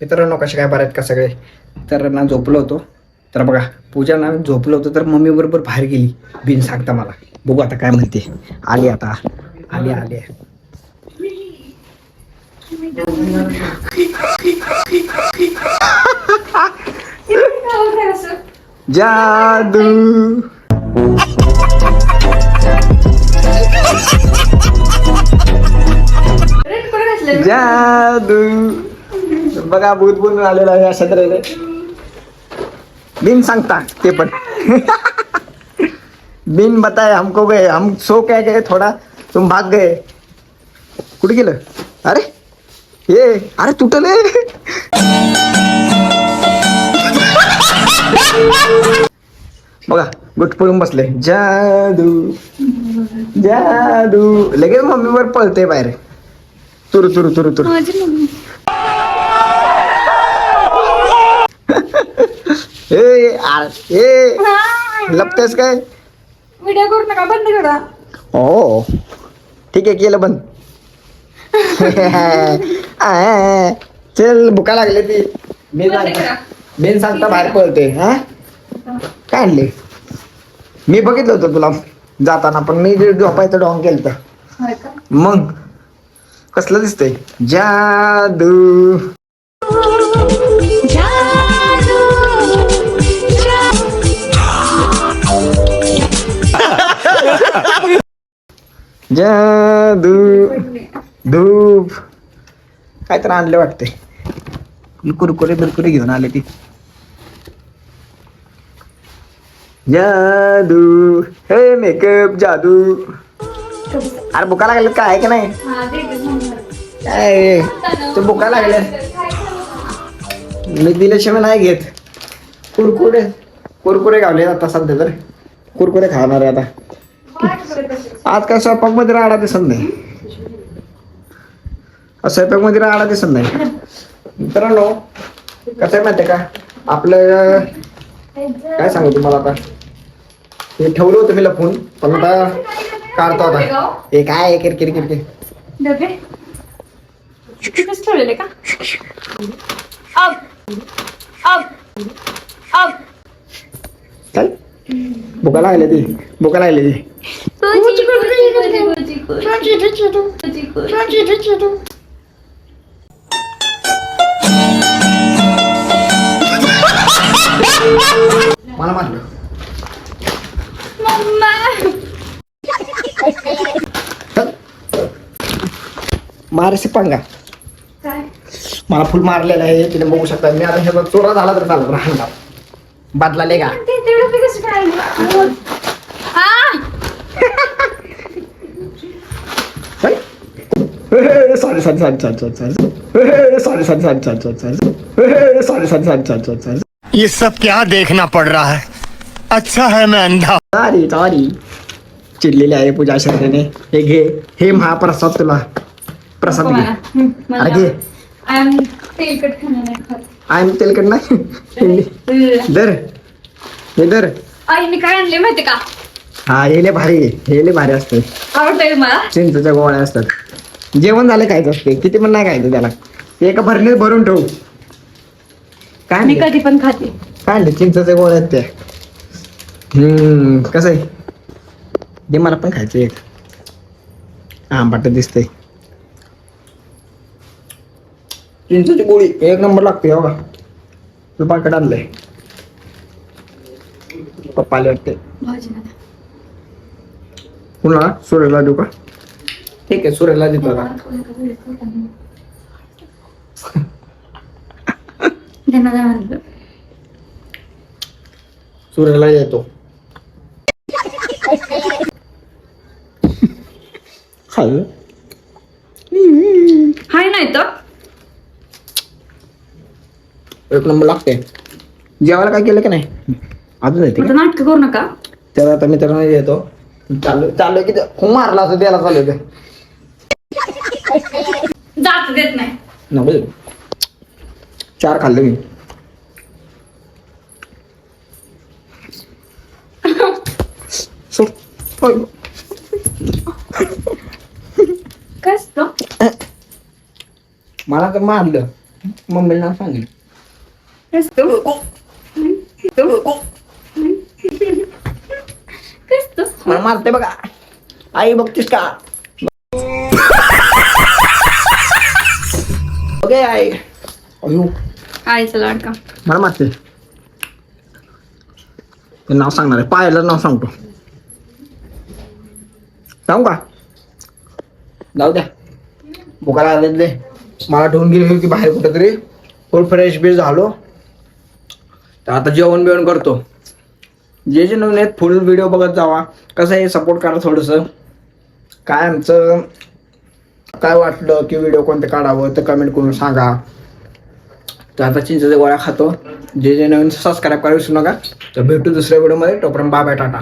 मित्रांनो कसे काय बरं आहेत का सगळे. तर ना झोपलो होतो. तर बघा पूजा ना झोपलो होतो तर मम्मी बरोबर बाहेर गेली बिन सांगता. मला बघू आता काय म्हणते. आली आता आली आली. जादू जादू बघा भूत बोलून आलेला आहे अशा तऱ्हेने बिन सांगता ते पण बिन बताए हमको गए हम सो क्या गए थोड़ा तुम भाग गए. कुठे गेलं. अरे ये अरे तुटले. बघा गुट पळून बसले. जादू जादू लगेच मम्मीवर पळते बाहेर. तुरु तुरु तुरु तुरु. ए लपतेस काय. व्हिडिओ करू नका बंद करा. हो ठीक आहे केलं बंद. चल भुका लागले ती बिन सांगता बाहेर पळते. हा काय आणले. मी बघितलं होतं तुला जाताना पण मी झोपायचं डॉंग केलं तर मग कसलं दिसतंय. जादू जादू धूप काय तर आणले वाटते. कुरकुरे बिरकुरे घेऊन आले ती. जादू हे मेकअप जादू. अरे बुका लागले काय आहे का नाही. काय तू बुका लागले मी दिल्याशिवाय नाही घेत. कुरकुरे कुरकुरे गावले आता सध्या तर कुरकुरे खाणार आहे आता. आज काय स्वयंपाक मध्ये राडा दिसत नाही. स्वयंपाक मध्ये राडा दिसत नाही. मित्रांनो कसं आहे माहिती का आपलं काय सांगू तुम्हाला. आता हे ठेवलं होतं मी लपून पण आता काढतो आता. हे काय किरकिर किरकिर ठेवलेले का. चल भुका लागले ती भुका लागले ती. मला मारलं. मारसी पंगा मला फुल मारलेला आहे तिने बघू शकता. मी आता हे चोरा झाला तर चालत राहणार बदला लेगा. Sorry sorry sorry sorry sorry sorry sorry sorry sorry sorry sorry sorry sorry sorry sorry. ये सब क्या देखना पड़ रहा है. अच्छा है मैं अंधा. सॉरी सॉरी चिडलेली आहे पूजा शर्माने. हे घे हे महाप्रसाद तुला प्रसाद घे. अरे घे. आय एम तेलकट खाणं नाही खात. आय एम तेलकट नाही. दर हे दर. आईने काय आणले माहिती का. हा हेले भारी असते. आवडतंय मला. चिंचेच्या गोळ्या असतात. जेवण झालं खायचं असते किती पण नाही खायचं त्याला. एका भरणीत भरून ठेवू. काय मी कधी पण खाते. काय आणले चिंचेच्या गोळ्या आहेत त्या. कसं आहे ते मला पण खायचं एक. आंबाट दिसतंय. चिंचेची गोळी एक नंबर लागते. हो का तू पाकिट आणलंय पप्पाला वाटते. पुन्हा सूर्याला देऊ का. ठीक आहे सूर्याला देतो का. सूर्याला येतो. हाय नाही तर एक नंबर लागते. जेवायला काय केलं की नाही अजून येते आता नाटक करू नका. त्याला आता मित्रांनो येतो. चालू की खूप मारला असं द्यायला चालू होते. जात देत नाही. नको 4 खाल्ले मी. काय असतं मला तर मारलं. मम्मीला नाव सांगेल. कस तू मला मारते बघा. आई बघतीस का? Okay I. अयो आईचा लाडका. मला मारते. ते नाव सांगणार आहे. पायाला नाव सांगतो. सांगू का? जाऊ द्या. भुकाला आले मला ठेवून गेली होती बाहेर कुठेतरी. फुल फ्रेश बी झालो. तर आता जेवण बिवण करतो. जे नवीन आहेत फुल व्हिडिओ बघत जावा. कसं आहे सपोर्ट करा थोडंसं. काय आमचं काय वाटलं की व्हिडिओ कोणतं काढावं तर कमेंट करून सांगा. तर आता चिंचेच्या गोळ्या खातो. जे नवीन सबस्क्राईब करा विसरू नका. तर भेटू दुसऱ्या व्हिडिओमध्ये. तोपर्यंत बाय बाय टाटा.